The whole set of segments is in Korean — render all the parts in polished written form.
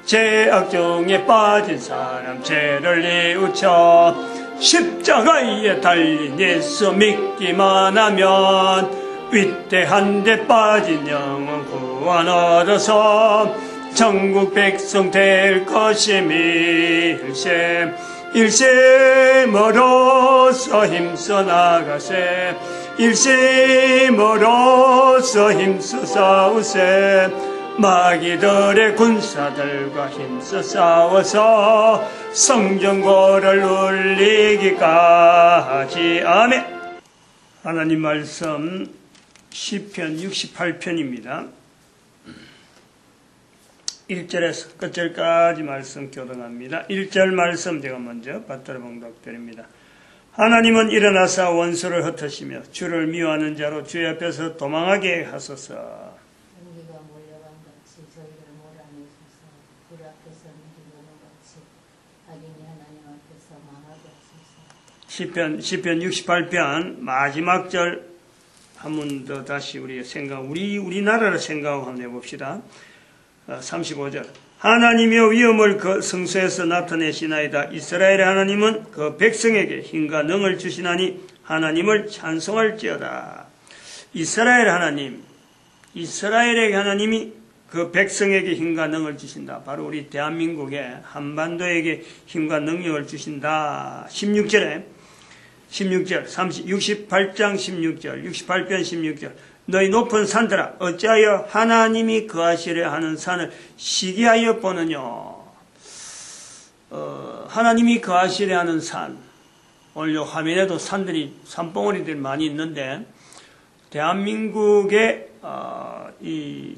죄악 중에 빠진 사람 죄를 뉘우쳐 십자가에 달린 예수 믿기만 하면 위대한 데 빠진 영혼 구원 얻어서 천국 백성 될 것임이 일세 멀어서 힘써 나가세 일세 멀어서 힘써 싸우세 마귀들의 군사들과 힘써 싸워서 성전고를 울리기까지. 아멘. 하나님 말씀 시편 68편입니다. 1절에서 끝절까지 말씀 교동합니다. 1절 말씀 제가 먼저 받들어 봉독드립니다. 하나님은 일어나사 원수를 흩으시며 주를 미워하는 자로 주의 앞에서 도망하게 하소서. 공기가 몰려간 같이 저희를 몰아내소서. 불 앞에서 미리는 같이 악인이 하나님 앞에서 망하게 하소서. 시편 68편 마지막 절 한 번 더 다시 우리나라를 생각하고 한번 해봅시다. 35절. 하나님이여 위엄을 그 성소에서 나타내시나이다. 이스라엘의 하나님은 그 백성에게 힘과 능을 주시나니 하나님을 찬송할지어다. 이스라엘의 하나님이 그 백성에게 힘과 능을 주신다. 바로 우리 대한민국의 한반도에게 힘과 능력을 주신다. 68장 16절 68편 16절. 너희 높은 산들아 어찌하여 하나님이 거하시려 하는 산을 시기하여 보느냐. 하나님이 거하시려 하는 산, 오늘 화면에도 산봉우리들이 많이 있는데 대한민국의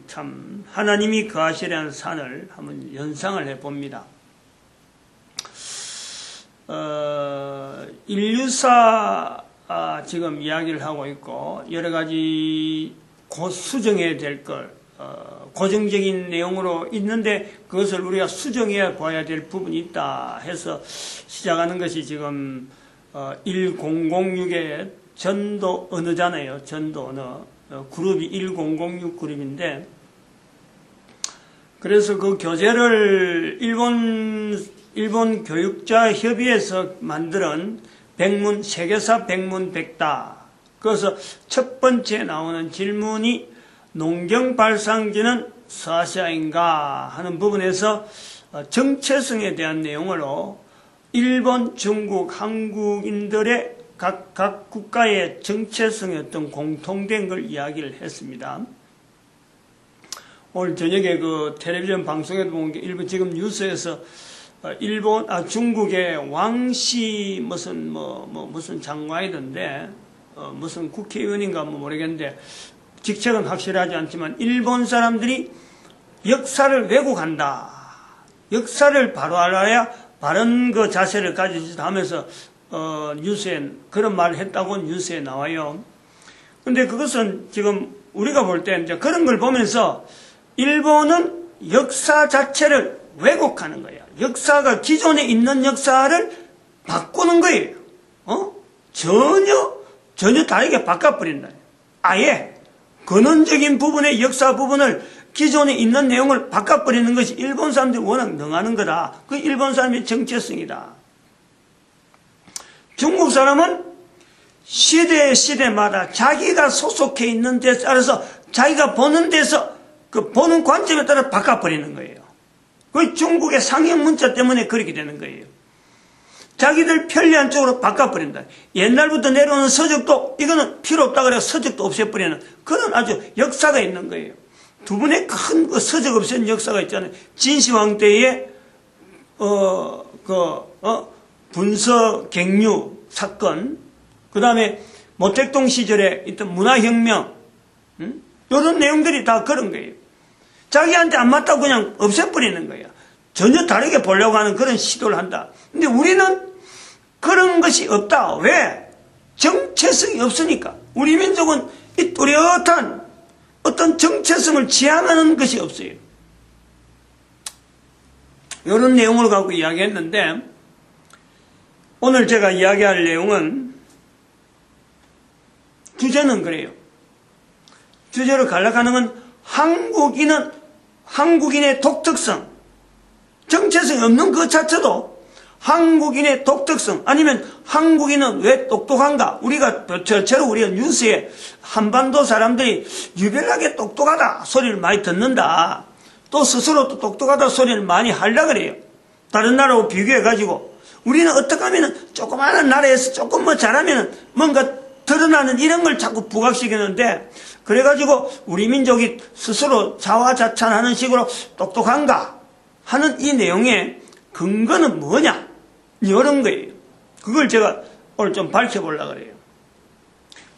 참 하나님이 거하시려 하는 산을 한번 연상을 해봅니다. 인류사 지금 이야기를 하고 있고 여러 가지 곧 수정해야 될 걸 고정적인 내용으로 있는데 그것을 우리가 수정해 봐야 될 부분이 있다 해서 시작하는 것이 지금 1006의 전도 언어잖아요. 전도 언어 그룹이 1006 그룹인데 그래서 그 교재를 일본 교육자 협의회에서 만드는 백문, 세계사 백문 백다. 그래서 첫 번째 나오는 질문이 농경발상지는 서아시아인가 하는 부분에서 정체성에 대한 내용으로 일본, 중국, 한국인들의 각 국가의 정체성의 어떤 공통된 걸 이야기를 했습니다. 오늘 저녁에 그 텔레비전 방송에도 본 게 일본 지금 뉴스에서 중국의 왕씨 무슨 장관이던데 무슨 국회의원인가 모르겠는데 직책은 확실하지 않지만 일본 사람들이 역사를 왜곡한다. 역사를 바로 알아야 바른 그 자세를 가지지 하면서 뉴스에 그런 말을 했다고 뉴스에 나와요. 근데 그것은 지금 우리가 볼 때 이제 그런 걸 보면서 일본은 역사 자체를 왜곡하는 거예요. 역사가 기존에 있는 역사를 바꾸는 거예요. 전혀 다르게 바꿔버린다. 아예 근원적인 부분의 역사 부분을 기존에 있는 내용을 바꿔버리는 것이 일본 사람들이 워낙 능하는 거다. 그 일본 사람의 정체성이다. 중국 사람은 시대마다 자기가 소속해 있는 데 따라서 자기가 보는 데서 그 보는 관점에 따라 바꿔버리는 거예요. 그 중국의 상형 문자 때문에 그렇게 되는 거예요. 자기들 편리한 쪽으로 바꿔버린다. 옛날부터 내려오는 서적도 이거는 필요 없다 그래서 서적도 없애버리는 그런 아주 역사가 있는 거예요. 두 분의 큰 서적 없앤 역사가 있잖아요. 진시황 때의 분서갱류 사건, 그 다음에 모택동 시절에 있던 문화혁명, 이런 내용들이 다 그런 거예요. 자기한테 안 맞다고 그냥 없애버리는 거예요. 전혀 다르게 보려고 하는 그런 시도를 한다. 근데 우리는 그런 것이 없다. 왜? 정체성이 없으니까. 우리 민족은 이 뚜렷한 어떤 정체성을 지향하는 것이 없어요. 이런 내용을 갖고 이야기했는데 오늘 제가 이야기할 내용은 주제는 그래요. 주제로 간략하는 건 한국인의 독특성, 정체성이 없는 그 자체도 한국인의 독특성, 아니면 한국인은 왜 똑똑한가? 우리가 대체로 우리가 뉴스에 한반도 사람들이 유별나게 똑똑하다 소리를 많이 듣는다. 또 스스로 또 똑똑하다 소리를 많이 하려고 그래요. 다른 나라하고 비교해가지고. 우리는 어떻게 하면 조그마한 나라에서 조금 뭐 잘하면 뭔가 드러나는 이런 걸 자꾸 부각시키는데, 그래가지고 우리 민족이 스스로 자화자찬하는 식으로 똑똑한가 하는 이 내용의 근거는 뭐냐? 이런 거예요. 그걸 제가 오늘 좀 밝혀보려고 그래요.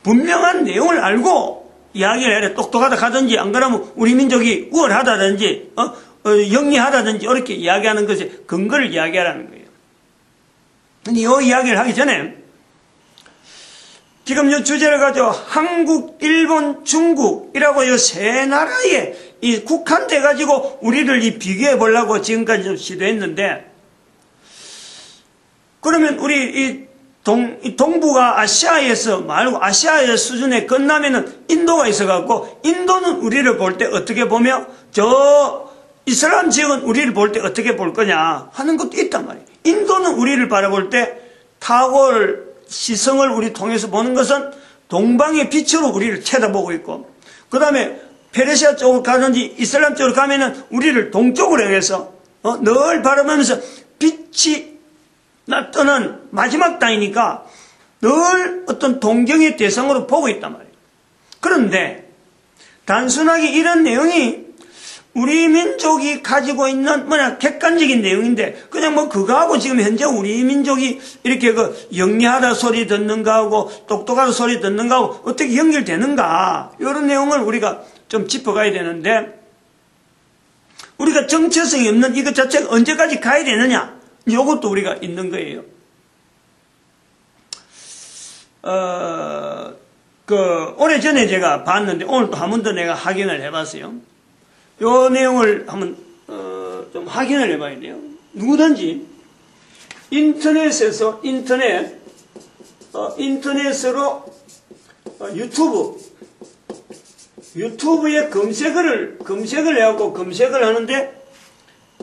분명한 내용을 알고 이야기를 해야 똑똑하다 하든지, 안 그러면 우리 민족이 우월하다든지, 영리하다든지, 이렇게 이야기하는 것에 근거를 이야기하라는 거예요. 근데 이 이야기를 하기 전에, 지금 이 주제를 가지고 한국, 일본, 중국이라고 이 세 나라에 이 국한돼 가지고 우리를 이 비교해 보려고 지금까지 좀 시도했는데, 그러면 우리 동부가 아시아에서 말고 아시아의 수준에 끝나면은 인도가 있어갖고, 인도는 우리를 볼 때 어떻게 보며 저 이슬람 지역은 우리를 볼 때 어떻게 볼 거냐 하는 것도 있단 말이에요. 인도는 우리를 바라볼 때 탁월 시성을 우리 통해서 보는 것은 동방의 빛으로 우리를 쳐다보고 있고, 그 다음에 페르시아 쪽으로 가든지 이슬람 쪽으로 가면은 우리를 동쪽으로 향해서 늘 바라보면서 빛이 떠는 마지막 땅이니까 늘 어떤 동경의 대상으로 보고 있단 말이에요. 그런데 단순하게 이런 내용이 우리 민족이 가지고 있는 객관적인 내용인데, 그냥 뭐 그거하고 지금 현재 우리 민족이 이렇게 영리하다 소리 듣는가 하고 똑똑하다 소리 듣는가 하고 어떻게 연결되는가, 이런 내용을 우리가 좀 짚어가야 되는데, 우리가 정체성이 없는 이것 자체가 언제까지 가야 되느냐, 이것도 우리가 있는 거예요. 오래전에 제가 봤는데 오늘 또 한 번 더 내가 확인을 해봤어요. 요 내용을 한번 좀 확인을 해봐야 돼요. 누구든지 인터넷에서 인터넷으로 유튜브에 검색을 해갖고 검색을 하는데,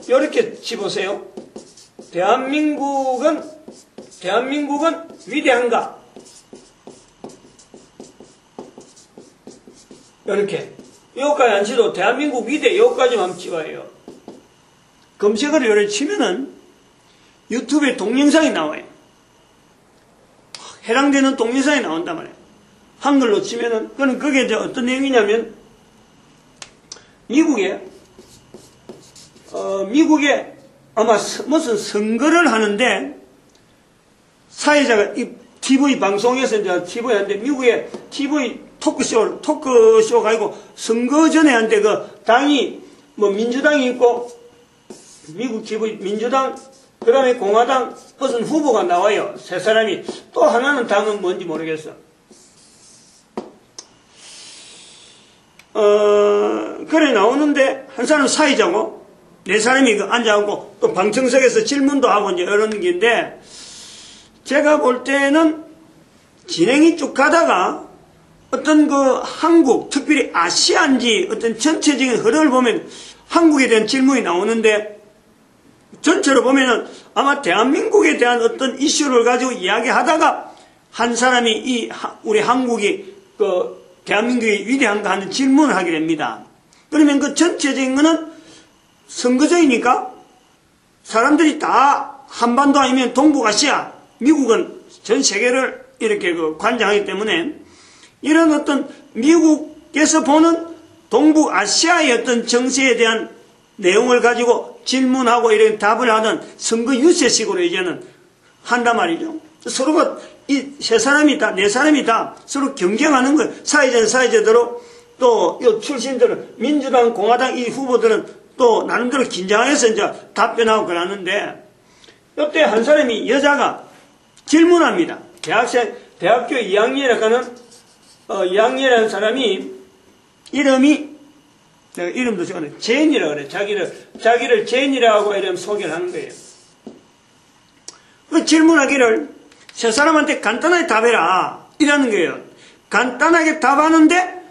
이렇게 치보세요. 대한민국은 위대한가? 이렇게. 여기까지 안 치도 대한민국 위대, 여기까지만 한번 치봐요. 검색을 이렇게 치면은 유튜브에 동영상이 나와요. 해당되는 동영상이 나온단 말이에요. 한글로 치면은, 그건 그게 이제 어떤 내용이냐면, 미국에 아마 무슨 선거를 하는데, 사회자가 이 TV 방송에서 이제 TV 하는데, 미국의 TV 토크쇼 가지고 선거 전에 한데 당이 뭐 민주당이 있고, 미국 TV 민주당, 그 다음에 공화당 무슨 후보가 나와요. 세 사람이. 또 하나는 당은 뭔지 모르겠어. 그래 나오는데, 한 사람은 사회자고, 네 사람이 앉아갖고, 또 방청석에서 질문도 하고, 이제 이런 게인데, 제가 볼 때는 진행이 쭉 가다가, 어떤 한국, 특별히 아시아인지 어떤 전체적인 흐름을 보면 한국에 대한 질문이 나오는데, 전체로 보면은 아마 대한민국에 대한 어떤 이슈를 가지고 이야기하다가 한 사람이 우리 한국이 대한민국이 위대한가 하는 질문을 하게 됩니다. 그러면 그 전체적인 거는 선거제이니까 사람들이 다 한반도 아니면 동북아시아, 미국은 전 세계를 이렇게 관장하기 때문에, 이런 어떤 미국에서 보는 동북아시아의 어떤 정세에 대한 내용을 가지고 질문하고 이런 답을 하는 선거 유세식으로 이제는 한단 말이죠. 서로가 이 세 사람이 다, 네 사람이 다 서로 경쟁하는 거예요. 사회자는 사회자대로, 또 이 출신들은 민주당, 공화당 이 후보들은 또 나름대로 긴장해서 이제 답변하고 그러는데, 이때 한 사람이 여자가 질문합니다. 대학교 2학년이라고 하는 2학년이라는 사람이 이름이, 내가 이름도 적었네. 제인이라고 그래. 자기를 제인이라고 이름 소개를 하는 거예요. 그 질문하기를 세 사람한테 간단하게 답해라. 이라는 거예요. 간단하게 답하는데,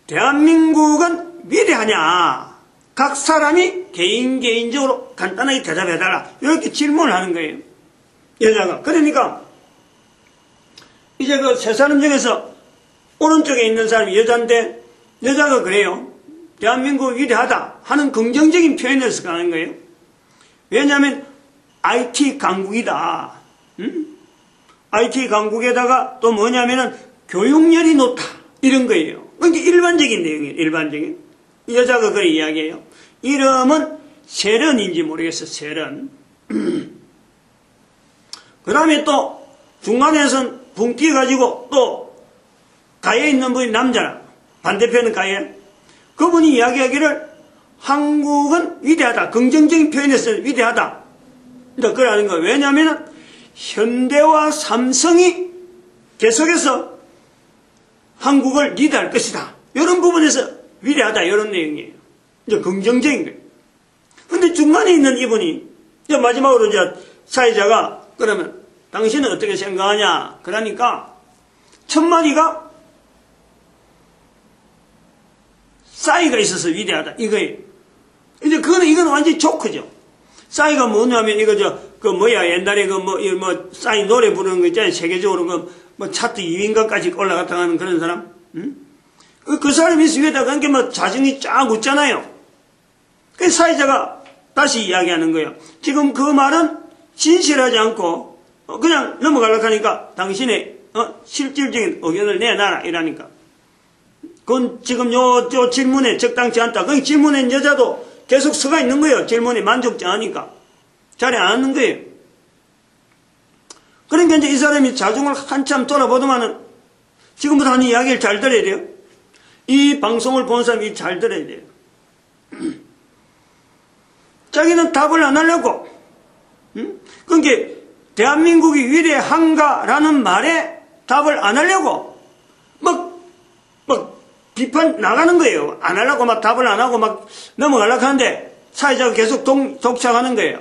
대한민국은 위대하냐? 각 사람이 개인적으로 간단하게 대답해달라. 이렇게 질문을 하는 거예요. 여자가. 그러니까 이제 그 세 사람 중에서 오른쪽에 있는 사람이 여자인데 여자가 그래요. 대한민국 위대하다 하는 긍정적인 표현을 쓰는 거예요. 왜냐하면 IT 강국이다. IT 강국에다가 또 뭐냐면은 교육열이 높다. 이런 거예요. 그러니까 일반적인 내용이에요. 일반적인. 여자가 그렇게 이야기해요. 이름은 세련인지 모르겠어. 세련. 그 다음에 또 중간에선 붕 뛰어가지고 또 가에 있는 분이 남자라. 반대편은 가에. 그분이 이야기하기를 한국은 위대하다. 긍정적인 표현에서 위대하다. 그러는 거예요. 왜냐하면 현대와 삼성이 계속해서 한국을 리드할 것이다. 이런 부분에서 위대하다. 이런 내용이에요. 이제 긍정적인 거예요. 근데 중간에 있는 이분이 이제 마지막으로 이제 사회자가 그러면 당신은 어떻게 생각하냐? 그러니까 첫 마디가 싸이가 있어서 위대하다. 이거예요. 이제 이건 완전히 조크죠. 싸이가 뭐냐면 이거 옛날에 싸이 노래 부르는 거 있잖아요. 세계적으로 차트 2위인가까지 올라갔다 는 그런 사람. 그 사람이 위에다가 그게 자신이 쫙 웃잖아요. 그 사회자가 다시 이야기하는 거예요. 지금 그 말은 진실하지 않고 그냥 넘어가려고 하니까 당신의 실질적인 의견을 내놔라 이라니까. 그건 지금 요 질문에 적당치 않다. 그 질문한 여자도 계속 서가 있는 거예요. 질문이 만족지 않으니까. 자리 안 앉는 거예요. 그러니까 이제 이 사람이 자중을 한참 돌아보더만은 지금부터 하는 이야기를 잘 들어야 돼요. 이 방송을 본 사람이 잘 들어야 돼요. 자기는 답을 안 하려고. 그러니까 대한민국이 위대한가라는 말에 답을 안 하려고 막 비판 나가는 거예요. 안 하려고 막 답을 안 하고 막 넘어가려고 하는데 사회자가 계속 독촉하는 거예요.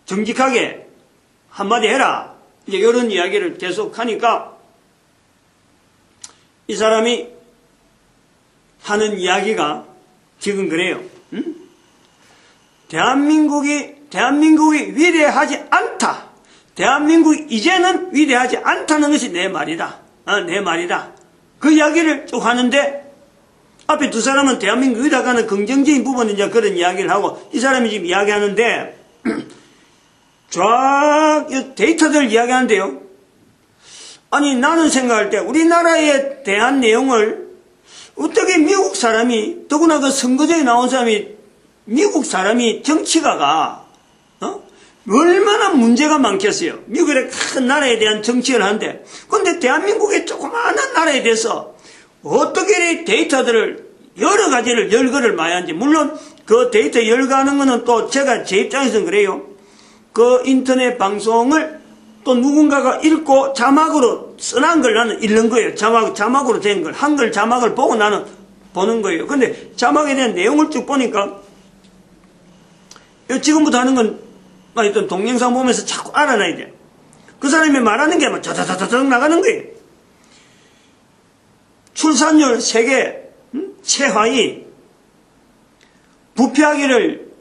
정직하게 한마디 해라. 이제 이런 이야기를 계속 하니까 이 사람이 하는 이야기가 지금 그래요. 대한민국이 위대하지 않다. 대한민국이 이제는 위대하지 않다는 것이 내 말이다. 내 말이다. 그 이야기를 쭉 하는데 앞에 두 사람은 대한민국 위대하다는 긍정적인 부분은 이제 그런 이야기를 하고 이 사람이 지금 이야기하는데 쫙 데이터들 이야기하는데요. 아니 나는 생각할 때 우리나라에 대한 내용을 어떻게 미국 사람이 더구나 그 선거제에 나온 사람이 미국 사람이 정치가가 얼마나 문제가 많겠어요. 미국의 큰 나라에 대한 정치를 하는데 그런데 대한민국의 조그마한 나라에 대해서 어떻게 데이터들을 여러 가지를 열거를 많이 하는지. 물론 그 데이터 열거하는 거는 또 제가 제 입장에서는 그래요. 그 인터넷 방송을 또 누군가가 읽고 자막으로 써놓은 걸 나는 읽는 거예요. 자막으로 된 걸. 한글 자막을 보고 나는 보는 거예요. 근데 자막에 대한 내용을 쭉 보니까 지금부터 하는 건 어떤 동영상 보면서 자꾸 알아놔야 돼. 그 사람이 말하는 게 막 자자자자작 나가는 거예요. 출산율 세계 최하위, 부패하기를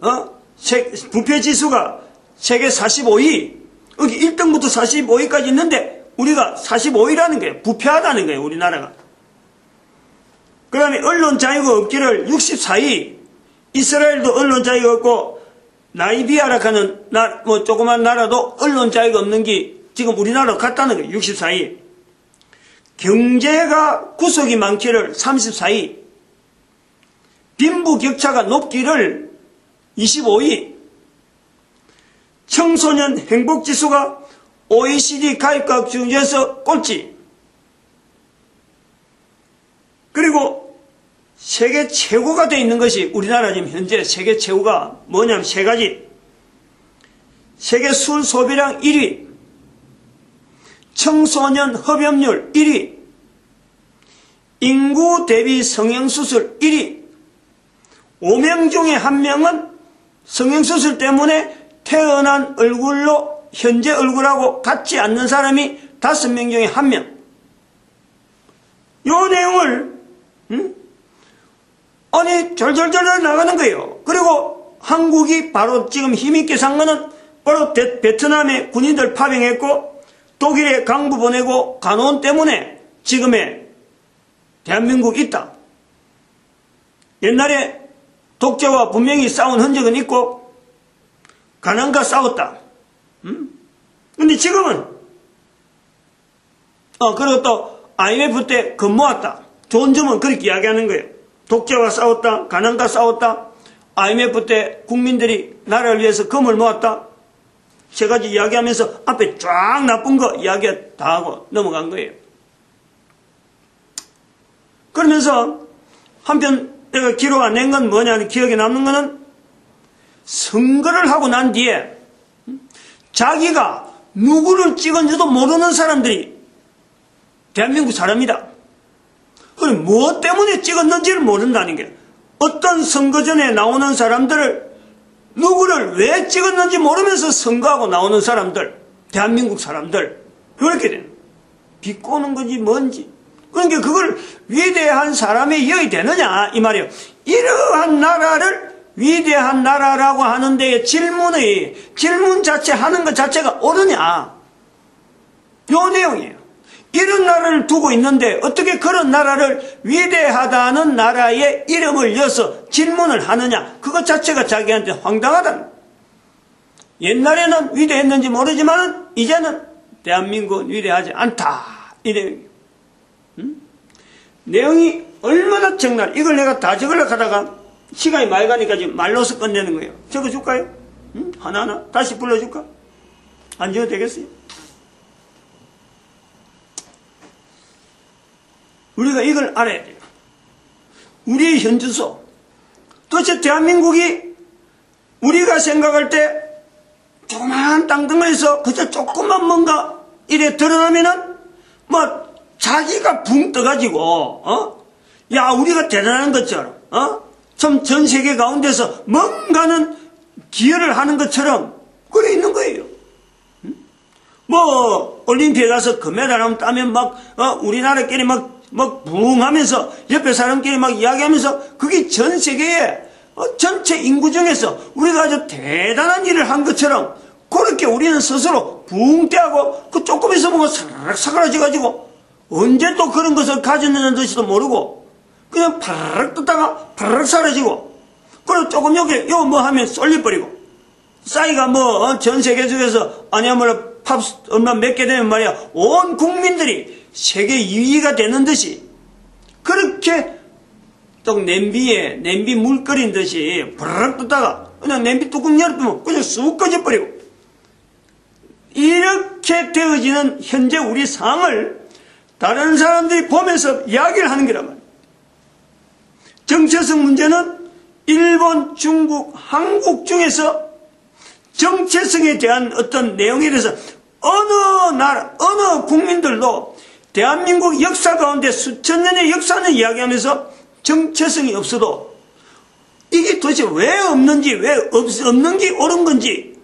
부패 지수가 세계 45위, 여기 1등부터 45위까지 있는데 우리가 45위라는 거예요. 부패하다는 거예요. 우리나라가. 그 다음에 언론 자유가 없기를 64위, 이스라엘도 언론 자유가 없고 나이비아라 하는 조그만 나라도 언론 자유가 없는 게 지금 우리나라로 갔다는 거예요. 64위. 경제가 구속이 많기를 34위. 빈부격차가 높기를 25위. 청소년 행복지수가 OECD 가입국 중에서 꼴찌. 그리고 세계 최고가 되어 있는 것이 우리나라 지금 현재 세계 최고가 뭐냐면 세 가지. 세계 술 소비량 1위, 청소년 흡연율 1위, 인구 대비 성형수술 1위, 5명 중에 1명은 성형수술 때문에 태어난 얼굴로 현재 얼굴하고 같지 않는 사람이 5명 중에 1명. 요 내용을 아니 절절절 나가는 거예요. 그리고 한국이 바로 지금 힘있게 산 거는 바로 베트남에 군인들 파병했고 독일에 강부 보내고 간호원 때문에 지금의 대한민국이 있다. 옛날에 독재와 분명히 싸운 흔적은 있고 가난과 싸웠다. 근데 지금은 그리고 또 IMF 때 금모았다. 좋은 점은 그렇게 이야기하는 거예요. 독재와 싸웠다. 가난과 싸웠다. IMF 때 국민들이 나라를 위해서 금을 모았다. 세 가지 이야기하면서 앞에 쫙 나쁜 거 이야기 다 하고 넘어간 거예요. 그러면서 한편 내가 기록안 낸 건 뭐냐, 기억에 남는 거는 선거를 하고 난 뒤에 자기가 누구를 찍은지도 모르는 사람들이 대한민국 사람이다. 그럼 무엇 때문에 찍었는지를 모른다는 게, 어떤 선거전에 나오는 사람들을 누구를 왜 찍었는지 모르면서 선거하고 나오는 사람들, 대한민국 사람들, 이렇게 되는, 비꼬는 건지 뭔지. 그러니까 그걸 위대한 사람이 여기 되느냐 이 말이에요. 이러한 나라를 위대한 나라라고 하는 데에 질문 자체 하는 것 자체가 옳으냐, 요 내용이에요. 이런 나라를 두고 있는데 어떻게 그런 나라를 위대하다는 나라의 이름을 이어서 질문을 하느냐, 그것 자체가 자기한테 황당하다. 옛날에는 위대했는지 모르지만 이제는 대한민국은 위대하지 않다, 이 내용이에요. 내용이 얼마나 적나라. 이걸 내가 다 적으려고 하다가 시간이 많이 가니까 지금 말로서 끝내는 거예요. 적어줄까요? 하나하나 다시 불러줄까? 안 적어도 되겠어요? 우리가 이걸 알아야 돼요. 우리의 현주소. 도대체 대한민국이 우리가 생각할 때 조그마한 땅덩어리에서 그저 조금만 뭔가 이래 드러나면은 자기가 붕 떠가지고 야 우리가 대단한 것처럼 참 전 세계 가운데서 뭔가는 기여를 하는 것처럼 그래 있는 거예요. 올림피에 가서 금메달 하면 따면 우리나라끼리 붕 하면서 옆에 사람끼리 이야기하면서 그게 전 세계의 전체 인구 중에서 우리가 아주 대단한 일을 한 것처럼 그렇게 우리는 스스로 붕 떼하고 그 조금 있으면 사르륵 사그라져가지고 언제 또 그런 것을 가졌는지도 모르고 그냥 파르륵 뜯다가 파르륵 사라지고, 그리고 조금 여기 하면 쏠려버리고, 싸이가 전 세계 중에서 팝스 얼마 몇 개 되면 말이야 온 국민들이 세계 2위가 되는 듯이 그렇게 또 냄비 물 끓인 듯이 파르륵 뜯다가 그냥 냄비 뚜껑 열어보면 그냥 쑥 꺼져버리고, 이렇게 되어지는 현재 우리 상황을 다른 사람들이 보면서 이야기를 하는 거란 말이에요. 정체성 문제는 일본, 중국, 한국 중에서 정체성에 대한 어떤 내용에 대해서 어느 나라, 어느 국민들도 대한민국 역사 가운데 수천 년의 역사는 이야기하면서 정체성이 없어도 이게 도대체 왜 없는지, 왜 없는 게 옳은 건지,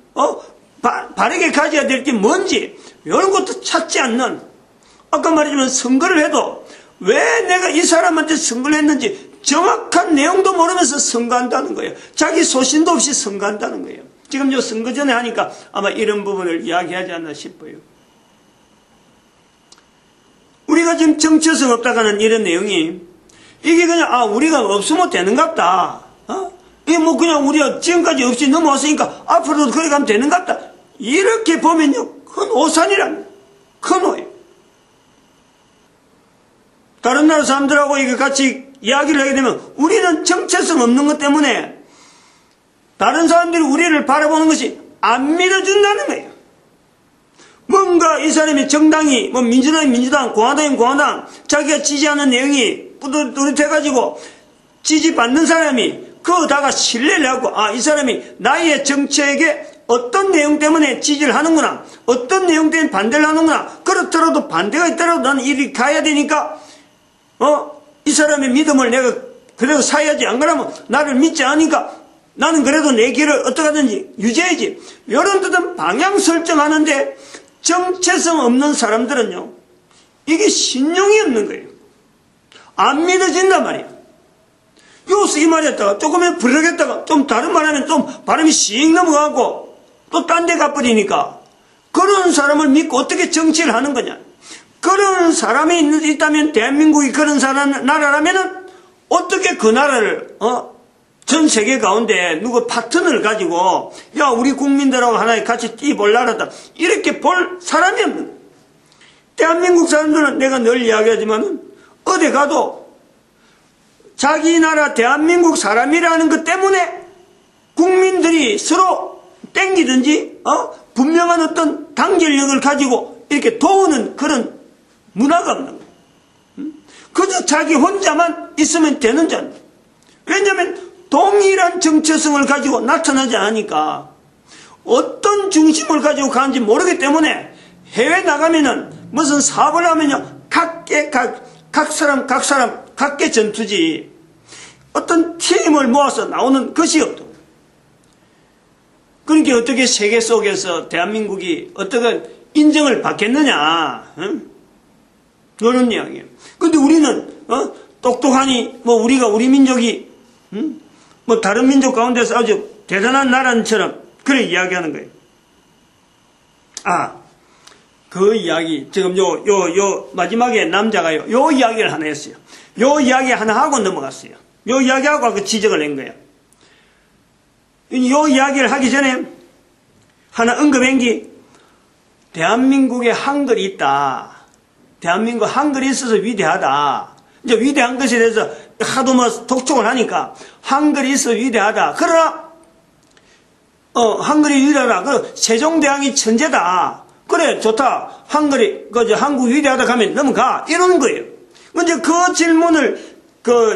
바르게 가져야 될 게 뭔지, 이런 것도 찾지 않는, 아까 말했지만 선거를 해도 왜 내가 이 사람한테 선거를 했는지 정확한 내용도 모르면서 선거한다는 거예요. 자기 소신도 없이 선거한다는 거예요. 지금 선거 전에 하니까 아마 이런 부분을 이야기하지 않나 싶어요. 우리가 지금 정체성 없다가는 이런 내용이, 이게 그냥 우리가 없으면 되는갑다. 이게 그냥 우리가 지금까지 없이 넘어왔으니까 앞으로도 그래 가면 되는갑다. 이렇게 보면요, 큰 오산이란, 큰 오해요. 다른 나라 사람들하고 이거 같이 이야기를 하게 되면 우리는 정체성 없는 것 때문에 다른 사람들이 우리를 바라보는 것이 안 믿어준다는 거예요. 뭔가 이 사람이 정당이, 민주당이 민주당, 공화당이 공화당, 자기가 지지하는 내용이 뿌듯해가지고 지지받는 사람이 그거다가 신뢰를 하고, 이 사람이 나의 정책에 어떤 내용 때문에 지지를 하는구나, 어떤 내용 때문에 반대를 하는구나, 그렇더라도 반대가 있더라도 나는 이리 가야 되니까 이 사람의 믿음을 내가 그래도 사야지. 안 그러면 나를 믿지 않으니까 나는 그래도 내 길을 어떻게 하든지 유지해야지. 이런 뜻은 방향 설정하는데 정체성 없는 사람들은요, 이게 신용이 없는 거예요. 안 믿어진단 말이에요. 여기서 이 말했다가 조금은 부르겠다가 좀 다른 말하면 좀 발음이 씩 넘어가고 또 딴 데 가버리니까 그런 사람을 믿고 어떻게 정치를 하는 거냐. 그런 사람이 있다면 대한민국이 그런 나라라면은 어떻게 그 나라를 전 세계 가운데 누구 파트너를 가지고 야 우리 국민들하고 하나에 같이 뛰볼 나라다 이렇게 볼 사람이 없는 거예요. 대한민국 사람들은 내가 늘 이야기하지만 어디 가도 자기 나라 대한민국 사람이라는 것 때문에 국민들이 서로 땡기든지 분명한 어떤 단결력을 가지고 이렇게 도우는 그런 문화가 없는 거예요. 그저 자기 혼자만 있으면 되는 줄 아는 거예요. 왜냐하면 동일한 정체성을 가지고 나타나지 않으니까 어떤 중심을 가지고 가는지 모르기 때문에 해외 나가면은 무슨 사업을 하면요 각 사람 각계 전투지 어떤 팀을 모아서 나오는 것이 없다. 그러니까 어떻게 세계 속에서 대한민국이 어떻게 인정을 받겠느냐 그런 이야기예요. 근데 우리는 똑똑하니 우리 민족이 다른 민족 가운데서 아주 대단한 나라처럼 그렇게 이야기하는 거예요. 그 이야기 지금 요 마지막에 남자가요 요 이야기를 하나 했어요. 요 이야기 하나 하고 넘어갔어요. 요 이야기하고 그 지적을 낸 거예요. 요 이야기를 하기 전에 하나 언급한 게 대한민국에 한글이 있다. 대한민국 한글이 있어서 위대하다. 이제 위대한 것에 대해서 하도 독촉을 하니까 한글이 있어 위대하다. 그러나 한글이 위대하다. 그 세종대왕이 천재다. 그래 좋다. 한글이 한국 위대하다 하면 넘어가 이러는 거예요. 근데 그 질문을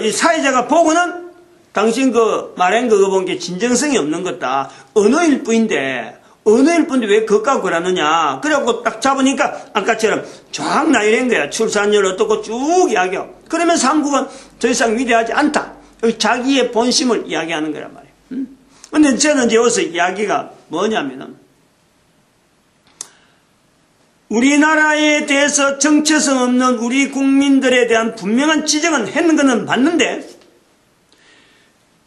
이 사회자가 보고는 당신 말한 거 본 게 진정성이 없는 것다. 언어일 뿐인데 왜 그까고 그러느냐. 그래갖고 딱 잡으니까 아까처럼 쫙 나열한 거야. 출산율 어떻고 쭉 이야기하고. 그러면서 한국은 더 이상 위대하지 않다. 자기의 본심을 이야기하는 거란 말이에요. 근데 저는 이제 여기서 이야기가 뭐냐면은 우리나라에 대해서 정체성 없는 우리 국민들에 대한 분명한 지적은 했는 거는 맞는데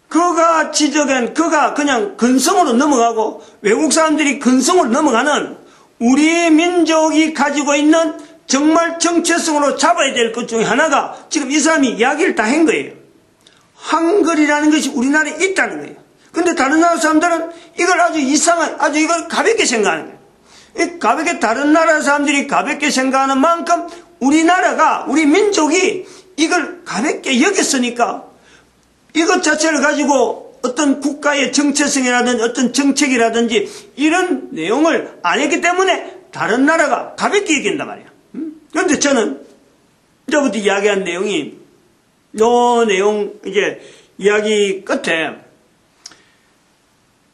그가 지적한 그가 그냥 근성으로 넘어가고 외국 사람들이 근성으로 넘어가는 우리 민족이 가지고 있는 정말 정체성으로 잡아야 될 것 중에 하나가 지금 이 사람이 이야기를 다 한 거예요. 한글이라는 것이 우리나라에 있다는 거예요. 근데 다른 나라 사람들은 이걸 아주 이걸 가볍게 생각하는 거예요. 가볍게 다른 나라 사람들이 가볍게 생각하는 만큼 우리 민족이 이걸 가볍게 여겼으니까 이것 자체를 가지고 어떤 국가의 정체성이라든지 어떤 정책이라든지 이런 내용을 안 했기 때문에 다른 나라가 가볍게 여긴단 말이야. 그런데 저는 이제부터 이야기한 내용이 요 내용 이제 이야기 끝에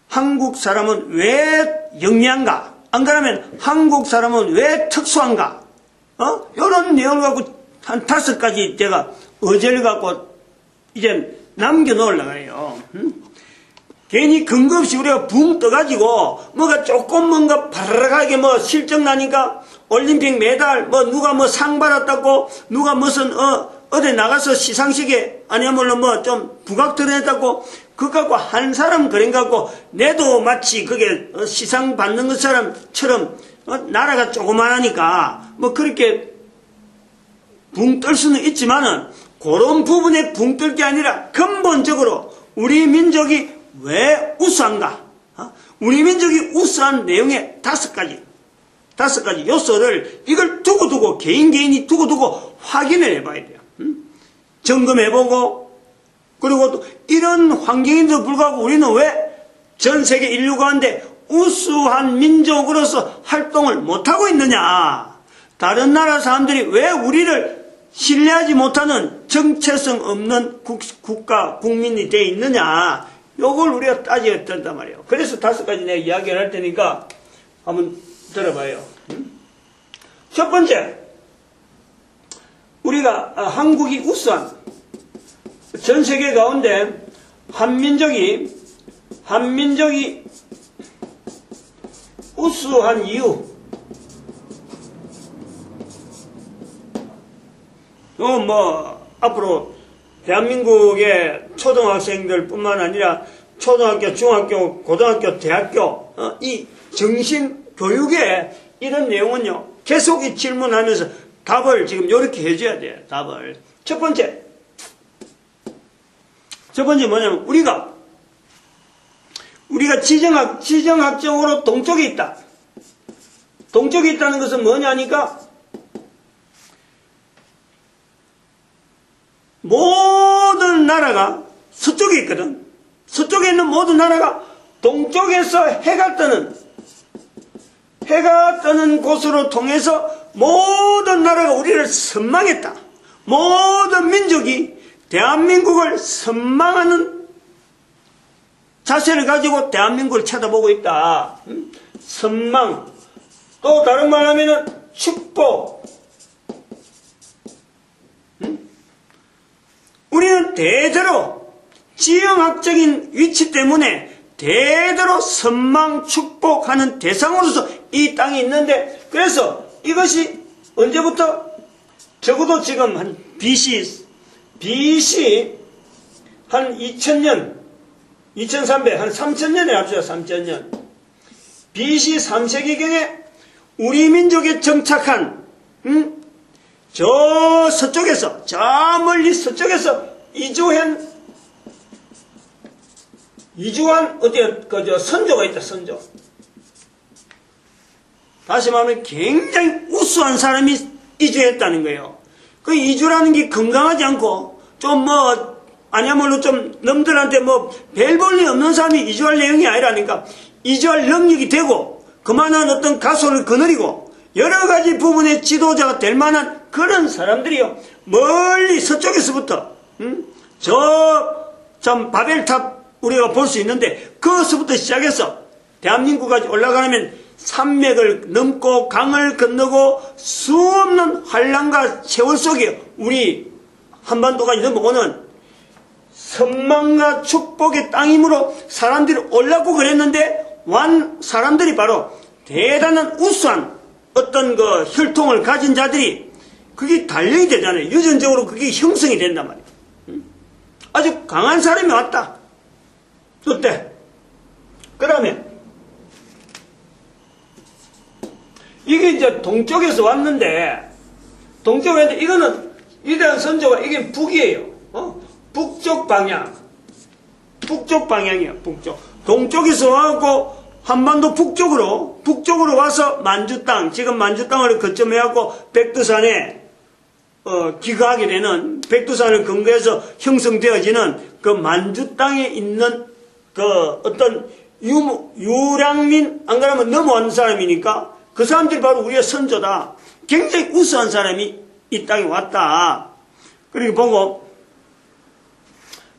한국 사람은 왜 영리한가? 안 그러면 한국 사람은 왜 특수한가? 이런 내용을 갖고 한 5가지 제가 어제를 갖고 이제 남겨놓으려고 해요. 괜히 근거 없이 우리가 붕 떠가지고 뭔가 바라락하게 실적 나니까 올림픽 메달 누가 상 받았다고 누가 무슨 어디 나가서 시상식에 아니야말로 좀 부각 드러냈다고 그거 갖고 한 사람 그런 거 갖고 내도 마치 그게 시상 받는 것처럼 나라가 조그만하니까 그렇게 붕 뜰 수는 있지만은 그런 부분에 붕 뜰 게 아니라 근본적으로 우리 민족이 왜 우수한가? 우리 민족이 우수한 내용의 5가지 요소를 이걸 두고두고 개인이 두고두고 확인을 해봐야 돼요. 점검해보고 그리고 또 이런 환경인데도 불구하고 우리는 왜 전 세계 인류 가운데 우수한 민족으로서 활동을 못하고 있느냐? 다른 나라 사람들이 왜 우리를 신뢰하지 못하는 정체성 없는 국민이 되어 있느냐? 요걸 우리가 따져야 된단 말이에요. 그래서 5가지 내가 이야기를 할 테니까 한번 들어봐요. 첫 번째, 우리가 한국이 우수한 전 세계 가운데 한민족이 우수한 이유 앞으로 대한민국의 초등학생들 뿐만 아니라 초등학교, 중학교, 고등학교, 대학교, 이 정신교육에 이런 내용은요, 계속 이 질문하면서 답을 지금 이렇게 해줘야 돼요, 답을. 첫 번째 뭐냐면, 우리가 지정학적으로 동쪽에 있다. 동쪽에 있다는 것은 뭐냐니까, 모든 나라가 서쪽에 있거든. 서쪽에 있는 모든 나라가 동쪽에서 해가 뜨는 곳으로 통해서 모든 나라가 우리를 선망했다. 모든 민족이 대한민국을 선망하는 자세를 가지고 대한민국을 쳐다보고 있다. 선망. 또 다른 말 하면은 축복. 우리는 대대로 지형학적인 위치 때문에 대대로 선망 축복하는 대상으로서 이 땅이 있는데, 그래서 이것이 언제부터? 적어도 지금 한 BC 한 2000년 2300 한 3000년에 합시다. 3000년 BC 3세기경에 우리 민족에 정착한 저 서쪽에서, 저 멀리 서쪽에서 이주한 어디야, 선조가 있다, 선조. 다시 말하면 굉장히 우수한 사람이 이주했다는 거예요. 그 이주라는 게 건강하지 않고, 좀 아니야말로 좀 남들한테 별 볼 일 없는 사람이 이주할 내용이 아니라니까, 이주할 능력이 되고, 그만한 어떤 가소를 거느리고, 여러 가지 부분의 지도자가 될 만한 그런 사람들이요, 멀리 서쪽에서부터, 참 바벨탑 우리가 볼 수 있는데, 그것부터 시작해서 대한민국까지 올라가려면 산맥을 넘고 강을 건너고 수없는 환란과 세월 속에 우리 한반도까지 넘어오는 선망과 축복의 땅이므로 사람들이 올랐고 그랬는데, 사람들이 바로 대단한 우수한 어떤 그 혈통을 가진 자들이 그게 단련이 되잖아요. 유전적으로 그게 형성이 된단 말이에요. 아주 강한 사람이 왔다. 어때? 그 다음에 이게 이제 동쪽에서 왔는데, 이거는 위대한 선조가, 이게 북이에요. 북쪽 방향이에요. 북쪽. 동쪽에서 와갖고 한반도 북쪽으로 와서 만주 땅, 지금 만주 땅을 거점해갖고 백두산에 기거하게 되는, 백두산을 근거해서 형성되어지는 그 만주 땅에 있는 그 어떤 유량민, 안 그러면 넘어온 사람이니까 그 사람들이 바로 우리의 선조다. 굉장히 우수한 사람이 이 땅에 왔다. 그리고 보고,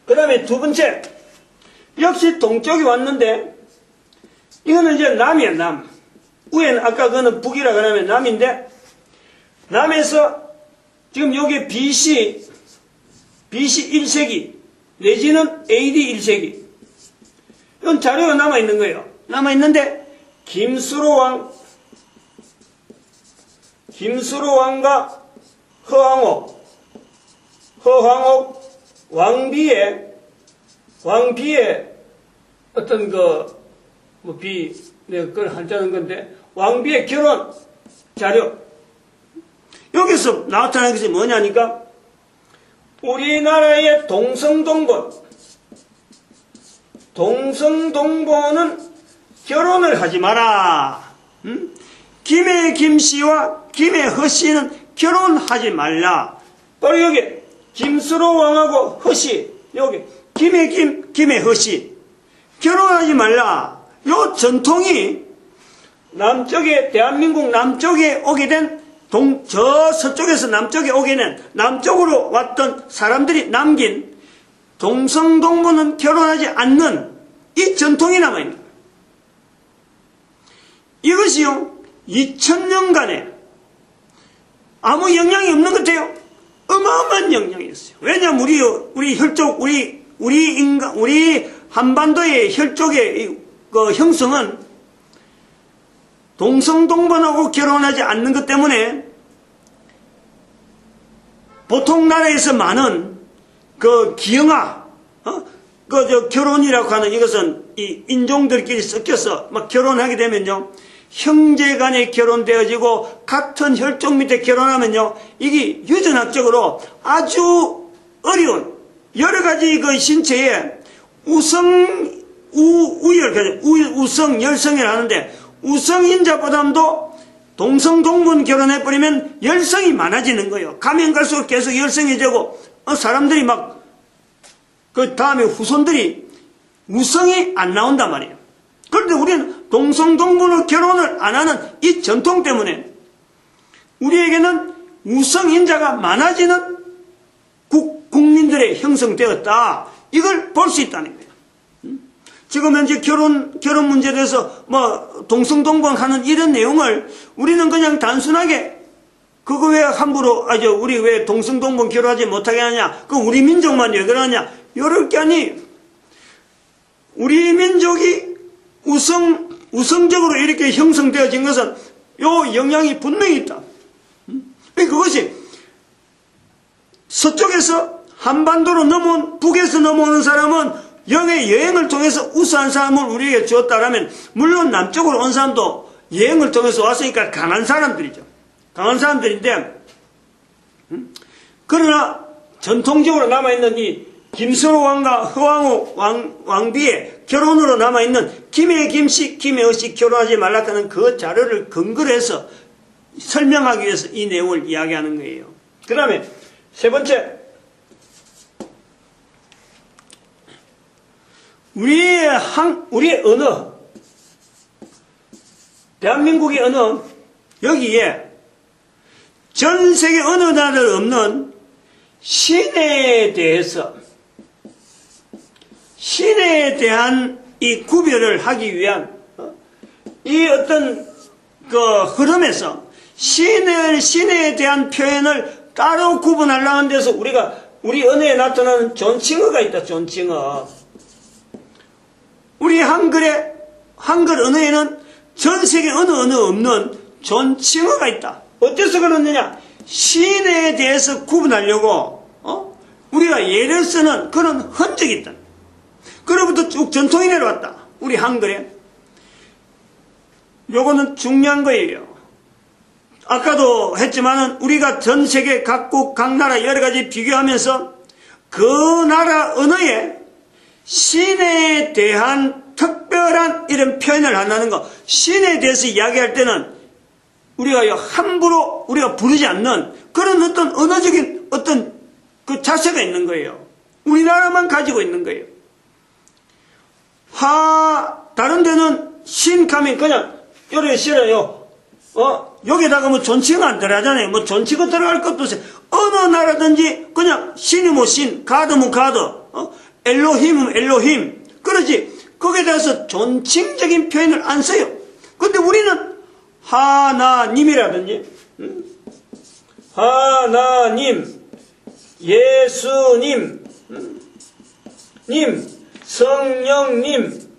그 다음에 두 번째, 역시 동쪽이 왔는데, 이거는 이제 남이야, 남. 위에는 아까 그거는 북이라 그러면 남인데, 남에서 지금 여기 BC 1세기 내지는 AD 1세기, 이건 자료가 남아있는 거예요. 남아있는데, 김수로 왕과 허황옥 왕비의 어떤 내가 그걸 한자는 건데, 왕비의 결혼 자료. 여기서 나타나는 것이 뭐냐니까, 우리나라의 동성동보는 결혼을 하지 마라. 김해 김씨와 김해 허씨는 결혼하지 말라. 바로 여기 김수로 왕하고 허씨, 여기 김해 허씨 결혼하지 말라. 요 전통이 남쪽에, 대한민국 남쪽에 오게 된 저 서쪽에서 남쪽에 오게 된, 남쪽으로 왔던 사람들이 남긴 동성동보는 결혼하지 않는 이 전통이 남아있는 거예요. 이것이요, 2000년간에 아무 영향이 없는 것 같아요. 어마어마한 영향이 있어요. 왜냐하면 우리 혈족, 우리 한반도의 혈족의 그 형성은 동성동본하고 결혼하지 않는 것 때문에 보통 나라에서 많은 그 기형아, 결혼이라고 하는 이것은 이 인종들끼리 섞여서 막 결혼하게 되면요. 형제 간에 결혼되어지고 같은 혈족 밑에 결혼하면요. 이게 유전학적으로 아주 어려운 여러 가지 그 신체에 우성, 열성이라 하는데 우성인자보다도 동성동본 결혼해버리면 열성이 많아지는 거예요. 가면 갈수록 계속 열성이 되고 사람들이 막 그 다음에 후손들이 우성이 안 나온단 말이에요. 그런데 우리는 동성동본으로 결혼을 안 하는 이 전통 때문에 우리에게는 우성인자가 많아지는 국민들의 형성되었다. 이걸 볼 수 있다는 거예요. 지금 현재 결혼 문제에 대해서 동성동본 하는 이런 내용을 우리는 그냥 단순하게 그거 왜 함부로 우리 왜 동성동본 결혼하지 못하게 하냐? 그 우리 민족만 왜 그러냐? 이럴 게 아니. 우리 민족이 우성적으로 이렇게 형성되어진 것은 요 영향이 분명히 있다. 그것이 서쪽에서 한반도로 넘어온 북에서 넘어오는 사람은 영의 여행을 통해서 우수한 사람을 우리에게 주었다라면 물론 남쪽으로 온 사람도 여행을 통해서 왔으니까 강한 사람들이죠. 강한 사람들인데 그러나 전통적으로 남아있는 이 김서로 왕과 허왕후 왕비의 결혼으로 남아있는 김해 김씨, 김해 어씨 결혼하지 말라는 그 자료를 근거로 해서 설명하기 위해서 이 내용을 이야기하는 거예요. 그 다음에 세 번째, 우리의 언어, 대한민국의 언어, 여기에 전 세계 어느 나라도 없는 신에 대한 이 구별을 하기 위한 이 어떤 그 흐름에서 신에 대한 표현을 따로 구분하려는 데서 우리 언어에 나타나는 존칭어가 있다. 존칭어. 우리 한글 언어에는 전 세계 어느 언어 없는 존칭어가 있다. 어째서 그러느냐? 신에 대해서 구분하려고 우리가 예를 쓰는 그런 흔적이 있다. 그로부터 쭉 전통이 내려왔다. 우리 한글에. 요거는 중요한 거예요. 아까도 했지만은 우리가 전 세계 각국 각 나라 여러 가지 비교하면서 그 나라 언어에 신에 대한 특별한 이런 표현을 한다는 거, 신에 대해서 이야기할 때는 우리가 함부로 우리가 부르지 않는 그런 어떤 언어적인 어떤 그 자세가 있는 거예요. 우리나라만 가지고 있는 거예요. 다른 데는 신 가면 그냥 요래 싫어요. 여기다가 존칭어 안 들어가잖아요. 존칭어 들어갈 것도 없어요. 어느 나라든지 그냥 신이면 신, 가드면 가드, 엘로힘은 엘로힘. 그러지. 거기에 대해서 존칭적인 표현을 안 써요. 근데 우리는 하나님이라든지, 하나님, 예수님, 님, 성령님,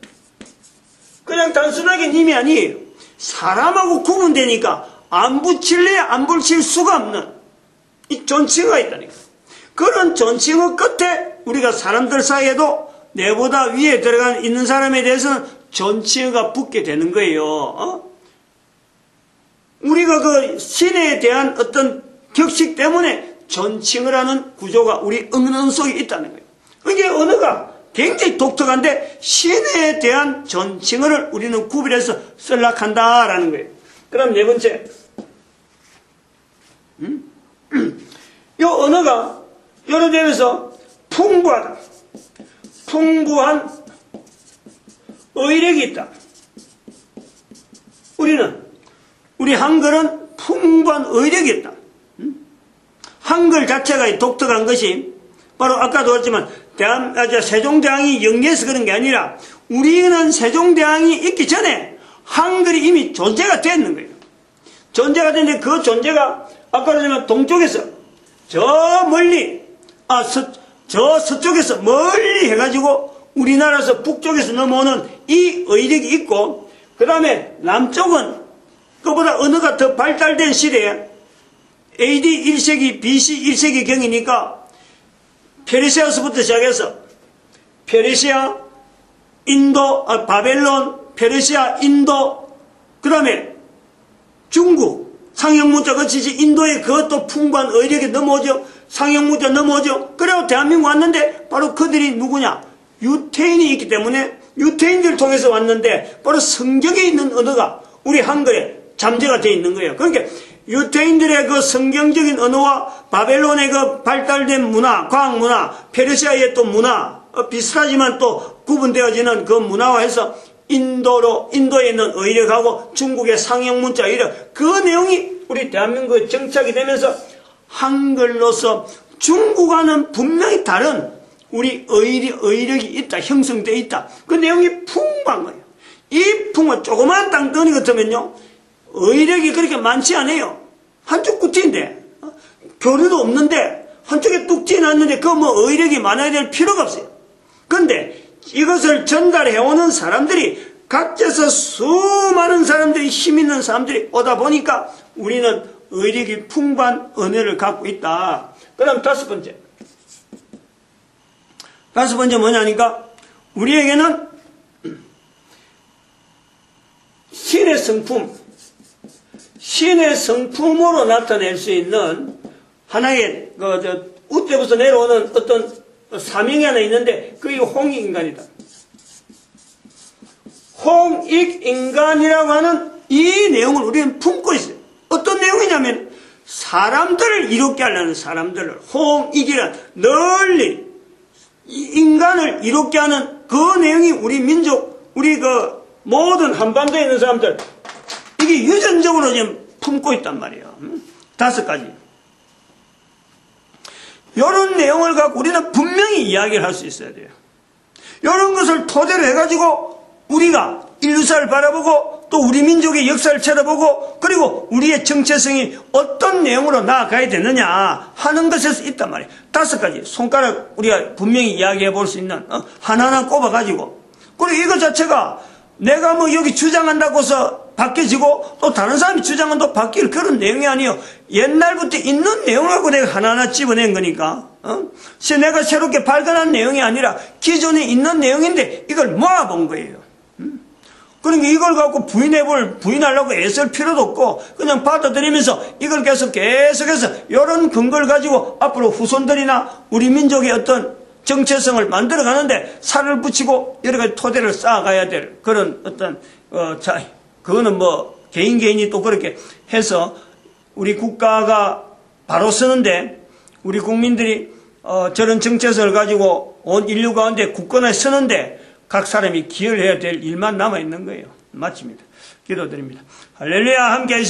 그냥 단순하게 님이 아니에요. 사람하고 구분되니까 안 붙일래 안 붙일 수가 없는 이 존칭어가 있다니까. 그런 존칭어 끝에 우리가 사람들 사이에도 내보다 위에 들어가 있는 사람에 대해서는 존칭어가 붙게 되는 거예요. 우리가 그 신에 대한 어떤 격식 때문에 존칭어라는 구조가 우리 언어 속에 있다는 거예요. 이게 언어가 굉장히 독특한데 신에 대한 존칭어를 우리는 구별해서 썰락한다라는 거예요. 그럼 네 번째, 이 언어가 여러 점에서 풍부하다. 풍부한 의력이 있다. 우리 한글은 풍부한 의력이 있다. 한글 자체가 독특한 것이 바로 아까도 했지만 세종대왕이 영리해서 그런 게 아니라 우리는 세종대왕이 있기 전에 한글이 이미 존재가 됐는 거예요. 존재가 됐는데 그 존재가 아까도 했지만 동쪽에서 저 멀리 저 서쪽에서 멀리 해가지고 우리나라에서 북쪽에서 넘어오는 이 의력이 있고 그 다음에 남쪽은 그보다 언어가 더 발달된 시대에 AD 1세기 BC 1세기 경이니까 페르시아서부터 시작해서 페르시아, 인도, 바벨론, 페르시아, 인도, 그 다음에 중국, 상형문자 거치지 인도에 그것도 풍부한 의력이 넘어오죠. 상형문자 넘어오죠. 그리고 대한민국 왔는데 바로 그들이 누구냐? 유태인이 있기 때문에 유태인들을 통해서 왔는데 바로 성경에 있는 언어가 우리 한글에 잠재가 되어 있는 거예요. 그러니까 유태인들의 그 성경적인 언어와 바벨론의 그 발달된 문화, 과학 문화, 페르시아의 또 문화, 비슷하지만 또 구분되어지는 그 문화와 해서 인도에 있는 의력하고 중국의 상형문자 의력, 그 내용이 우리 대한민국에 정착이 되면서 한글로서 중국과는 분명히 다른 우리 의력이 있다, 형성되어 있다. 그 내용이 풍부한 거예요. 이 풍부한 조그마한 땅덩이 같으면요, 의력이 그렇게 많지 않아요. 한쪽 구티인데, 교류도 없는데, 한쪽에 뚝 찌어놨는데, 그 뭐 의력이 많아야 될 필요가 없어요. 그런데 이것을 전달해오는 사람들이, 각지에서 수많은 사람들이, 힘 있는 사람들이 오다 보니까 우리는 의력이 풍부한 은혜를 갖고 있다. 그 다음 다섯 번째 뭐냐니까, 우리에게는 신의 성품으로 나타낼 수 있는 하나의 우때부터 내려오는 어떤 사명이 하나 있는데, 그게 홍익인간이다. 홍익인간이라고 하는 이 내용을 우리는 품고 있어요. 어떤 내용이냐면, 사람들을 이롭게 하려는 사람들을, 홍익이란 널리 인간을 이롭게 하는 그 내용이 우리 민족, 우리 그 모든 한반도에 있는 사람들, 이게 유전적으로 지금 품고 있단 말이에요. 다섯 가지. 이런 내용을 갖고 우리는 분명히 이야기를 할 수 있어야 돼요. 이런 것을 토대로 해가지고 우리가 인류사를 바라보고 또 우리 민족의 역사를 쳐다보고 그리고 우리의 정체성이 어떤 내용으로 나아가야 되느냐 하는 것에서 있단 말이에요. 다섯 가지. 손가락 우리가 분명히 이야기해 볼 수 있는 하나하나 꼽아가지고, 그리고 이거 자체가 내가 뭐 여기 주장한다고 해서 바뀌어지고 또 다른 사람이 주장한다고 바뀔 그런 내용이 아니에요. 옛날부터 있는 내용하고 내가 하나하나 집어낸 거니까. 내가 새롭게 발견한 내용이 아니라 기존에 있는 내용인데 이걸 모아본 거예요. 그러니까 이걸 갖고 부인하려고 애쓸 필요도 없고 그냥 받아들이면서 이걸 계속해서 이런 근거를 가지고 앞으로 후손들이나 우리 민족의 어떤 정체성을 만들어 가는데 살을 붙이고 여러 가지 토대를 쌓아가야 될 그런 어떤 그거는 뭐 개인이 또 그렇게 해서 우리 국가가 바로 서는데 우리 국민들이 저런 정체성을 가지고 온 인류 가운데 굳건하게 서는데 각 사람이 기여를 해야 될 일만 남아 있는 거예요. 마칩니다. 기도드립니다. 할렐루야. 함께